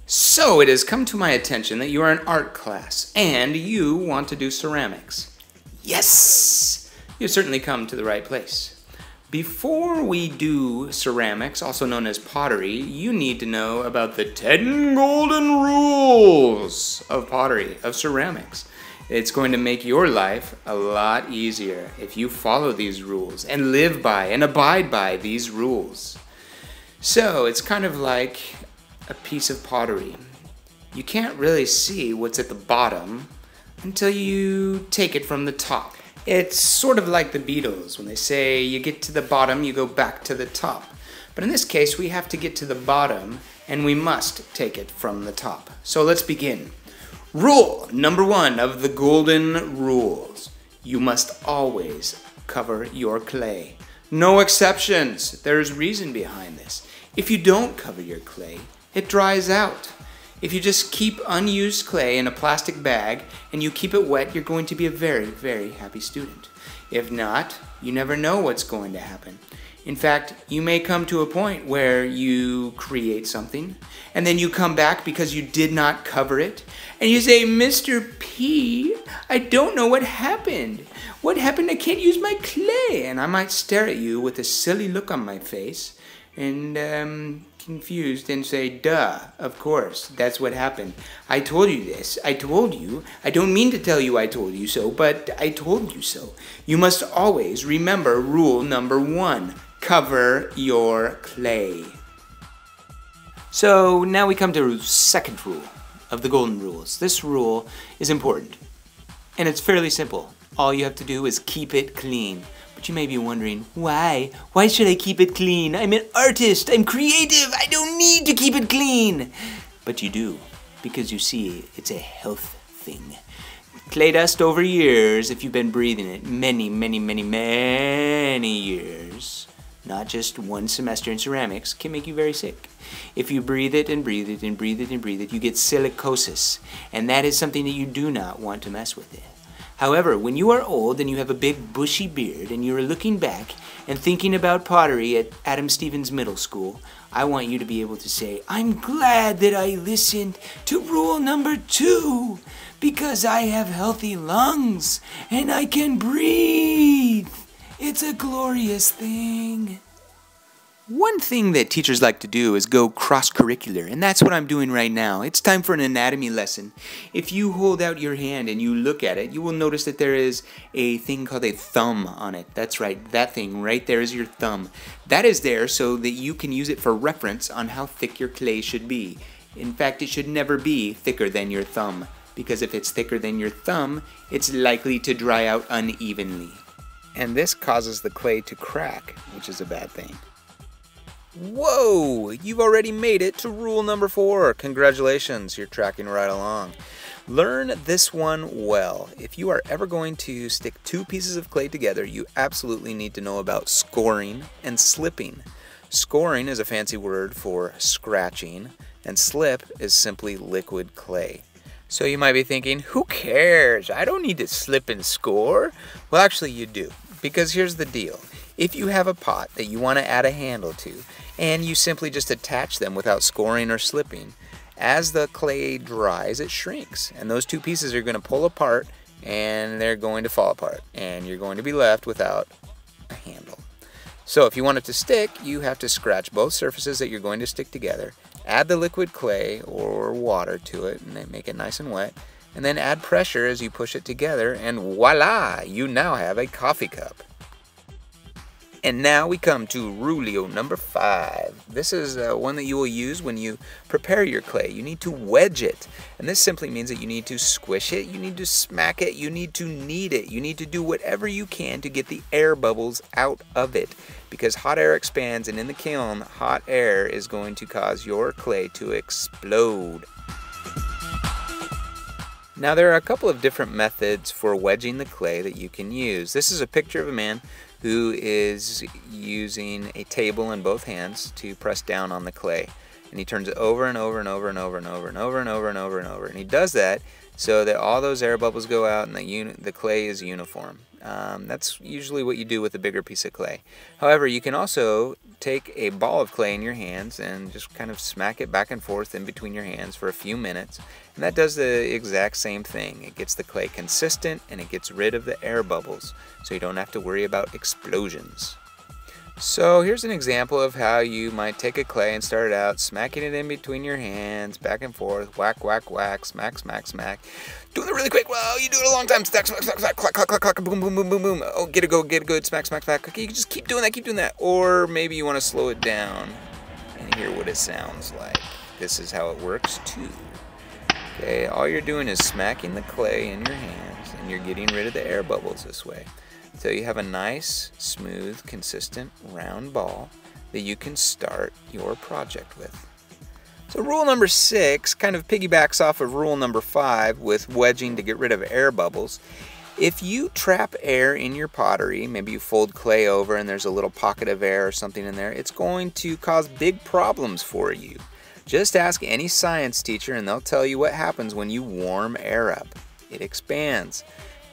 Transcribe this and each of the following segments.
So it has come to my attention that you are in art class and you want to do ceramics. Yes! You've certainly come to the right place. Before we do ceramics, also known as pottery, you need to know about the 10 golden rules of pottery, of ceramics. It's going to make your life a lot easier if you follow these rules and live by and abide by these rules. So it's kind of like a piece of pottery. You can't really see what's at the bottom until you take it from the top. It's sort of like the Beatles when they say you get to the bottom, you go back to the top. But in this case, we have to get to the bottom and we must take it from the top. So let's begin. Rule number 1 of the golden rules. You must always cover your clay. No exceptions. There's reason behind this. If you don't cover your clay, it dries out. If you just keep unused clay in a plastic bag and you keep it wet, you're going to be a very, very happy student. If not, you never know what's going to happen. In fact, you may come to a point where you create something and then you come back because you did not cover it and you say, Mr. P, I don't know what happened. What happened? I can't use my clay. And I might stare at you with a silly look on my face and confused and say, duh, of course, that's what happened. I told you this. I told you. I don't mean to tell you I told you so, but I told you so. You must always remember rule number 1. Cover your clay. So now we come to the second rule of the golden rules. This rule is important, and it's fairly simple. All you have to do is keep it clean. But you may be wondering, why? Why should I keep it clean? I'm an artist. I'm creative. I don't need to keep it clean. But you do, because you see, it's a health thing. Clay dust over years, if you've been breathing it many, many, many, many years, not just one semester in ceramics, can make you very sick. If you breathe it and breathe it and breathe it and breathe it, you get silicosis. And that is something that you do not want to mess with. However, when you are old and you have a big bushy beard and you're looking back and thinking about pottery at Adam Stevens Middle School, I want you to be able to say, I'm glad that I listened to rule number 2 because I have healthy lungs and I can breathe. It's a glorious thing. One thing that teachers like to do is go cross-curricular, and that's what I'm doing right now. It's time for an anatomy lesson. If you hold out your hand and you look at it, you will notice that there is a thing called a thumb on it. That's right, that thing right there is your thumb. That is there so that you can use it for reference on how thick your clay should be. In fact, it should never be thicker than your thumb, because if it's thicker than your thumb, it's likely to dry out unevenly. And this causes the clay to crack, which is a bad thing. Whoa! You've already made it to rule number 4. Congratulations, you're tracking right along. Learn this one well. If you are ever going to stick 2 pieces of clay together, you absolutely need to know about scoring and slipping. Scoring is a fancy word for scratching, and slip is simply liquid clay. So you might be thinking, who cares? I don't need to slip and score. Well, actually you do, because here's the deal. If you have a pot that you want to add a handle to, and you simply just attach them without scoring or slipping, as the clay dries, it shrinks. And those 2 pieces are going to pull apart, and they're going to fall apart. And you're going to be left without a handle. So if you want it to stick, you have to scratch both surfaces that you're going to stick together, add the liquid clay or water to it, and then make it nice and wet, and then add pressure as you push it together, and voila! You now have a coffee cup. And now we come to rulio number 5. This is one that you will use when you prepare your clay. You need to wedge it. And this simply means that you need to squish it, you need to smack it, you need to knead it. You need to do whatever you can to get the air bubbles out of it. Because hot air expands, and in the kiln, hot air is going to cause your clay to explode. Now there are a couple of different methods for wedging the clay that you can use. This is a picture of a man who is using a table in both hands to press down on the clay. And he turns it over and over and over and over and over and over and over and over and over. And he does that so that all those air bubbles go out and the clay is uniform. That's usually what you do with a bigger piece of clay. However, you can also take a ball of clay in your hands and just kind of smack it back and forth in between your hands for a few minutes, and that does the exact same thing. It gets the clay consistent and it gets rid of the air bubbles, so you don't have to worry about explosions. So here's an example of how you might take a clay and start out smacking it in between your hands, back and forth, whack, whack, whack, smack, smack, smack. Doing it really quick. Well, you do it a long time. Stack, smack, smack, smack, clack, clack, clack, clack, boom, boom, boom, boom, boom. Oh, get it good, smack, smack, smack. Okay, you can just keep doing that. Or maybe you want to slow it down and hear what it sounds like. This is how it works too. Okay, all you're doing is smacking the clay in your hands, and you're getting rid of the air bubbles this way. So you have a nice, smooth, consistent, round ball that you can start your project with. So rule number 6 kind of piggybacks off of rule number 5 with wedging to get rid of air bubbles. If you trap air in your pottery, maybe you fold clay over and there's a little pocket of air or something in there, it's going to cause big problems for you. Just ask any science teacher and they'll tell you what happens when you warm air up. It expands.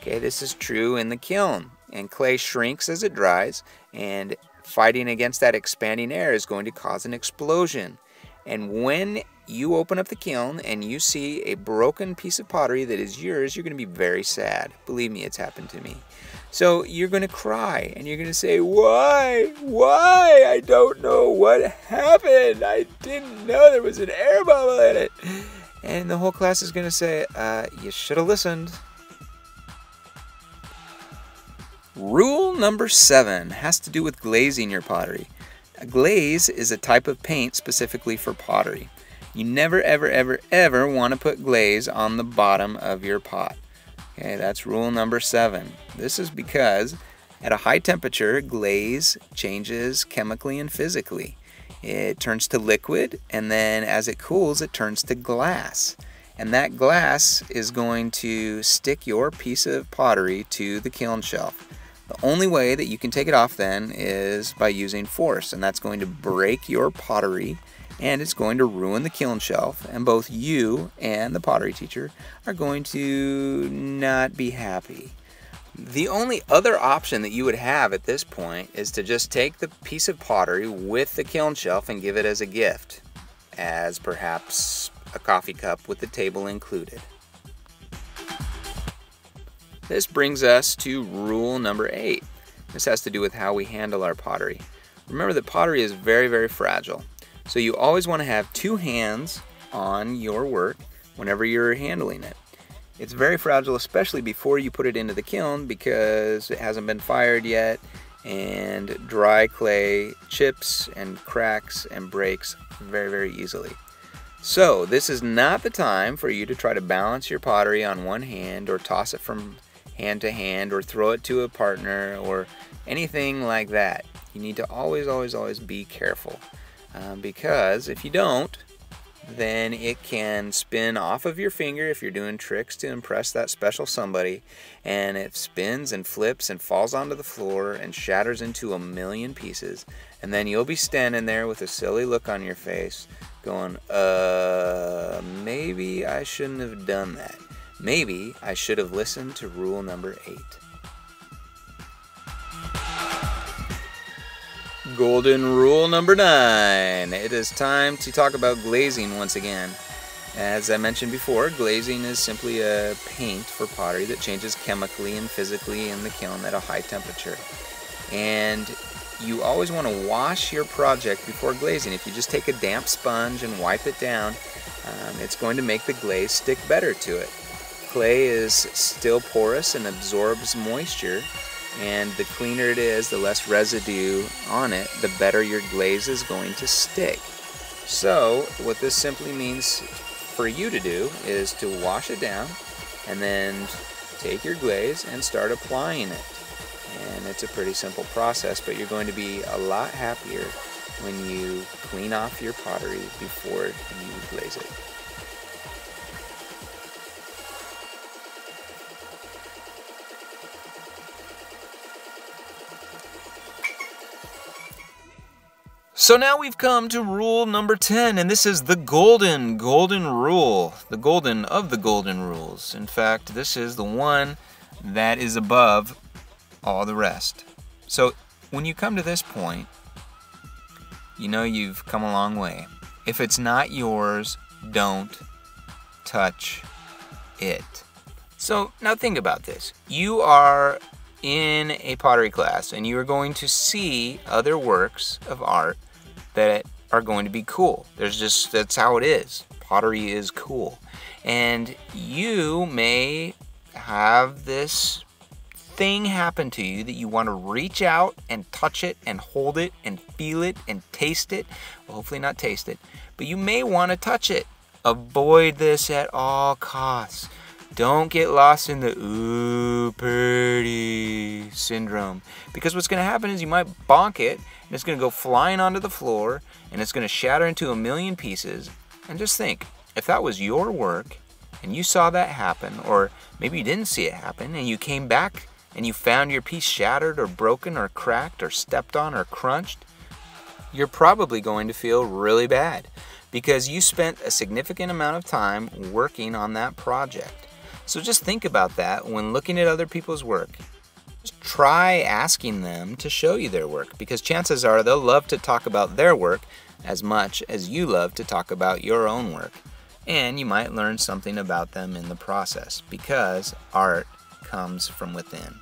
Okay, this is true in the kiln. And clay shrinks as it dries, and fighting against that expanding air is going to cause an explosion. And when you open up the kiln and you see a broken piece of pottery that is yours, you're going to be very sad. Believe me, it's happened to me. So you're going to cry, and you're going to say, why? Why? I don't know what happened. I didn't know there was an air bubble in it. And the whole class is going to say, you should have listened. Rule number 7 has to do with glazing your pottery. A glaze is a type of paint specifically for pottery. You never, ever, ever, ever want to put glaze on the bottom of your pot. Okay, that's rule number 7. This is because at a high temperature, glaze changes chemically and physically. It turns to liquid, and then as it cools, it turns to glass. And that glass is going to stick your piece of pottery to the kiln shelf. The only way that you can take it off then is by using force, and that's going to break your pottery and it's going to ruin the kiln shelf, and both you and the pottery teacher are going to not be happy. The only other option that you would have at this point is to just take the piece of pottery with the kiln shelf and give it as a gift, as perhaps a coffee cup with the table included. This brings us to rule number 8. This has to do with how we handle our pottery. Remember that pottery is very, very fragile. So you always want to have 2 hands on your work whenever you're handling it. It's very fragile, especially before you put it into the kiln, because it hasn't been fired yet, and dry clay chips and cracks and breaks very, very easily. So this is not the time for you to try to balance your pottery on one hand, or toss it from hand to hand, or throw it to a partner, or anything like that. You need to always, always, always be careful, because if you don't, then it can spin off of your finger if you're doing tricks to impress that special somebody, and it spins and flips and falls onto the floor and shatters into a million pieces, and then you'll be standing there with a silly look on your face going, maybe I shouldn't have done that. Maybe I should have listened to rule number 8. Golden rule number 9. It is time to talk about glazing once again. As I mentioned before, glazing is simply a paint for pottery that changes chemically and physically in the kiln at a high temperature. And you always want to wash your project before glazing. If you just take a damp sponge and wipe it down, it's going to make the glaze stick better to it. Clay is still porous and absorbs moisture, and the cleaner it is, the less residue on it, the better your glaze is going to stick. So what this simply means for you to do is to wash it down and then take your glaze and start applying it. And it's a pretty simple process, but you're going to be a lot happier when you clean off your pottery before you glaze it. So now we've come to rule number 10, and this is the golden rule. The golden of the golden rules. In fact, this is the one that is above all the rest. So when you come to this point, you know you've come a long way. If it's not yours, don't touch it. So now think about this. You are in a pottery class and you are going to see other works of art that are going to be cool. That's how it is. Pottery is cool. And you may have this thing happen to you that you want to reach out and touch it and hold it and feel it and taste it. Well, hopefully not taste it, but you may want to touch it. Avoid this at all costs. Don't get lost in the ooh pretty syndrome, because what's going to happen is you might bonk it and it's going to go flying onto the floor and it's going to shatter into a million pieces. And just think, if that was your work and you saw that happen, or maybe you didn't see it happen and you came back and you found your piece shattered or broken or cracked or stepped on or crunched, you're probably going to feel really bad because you spent a significant amount of time working on that project. So just think about that when looking at other people's work. Just try asking them to show you their work, because chances are they'll love to talk about their work as much as you love to talk about your own work. And you might learn something about them in the process, because art comes from within.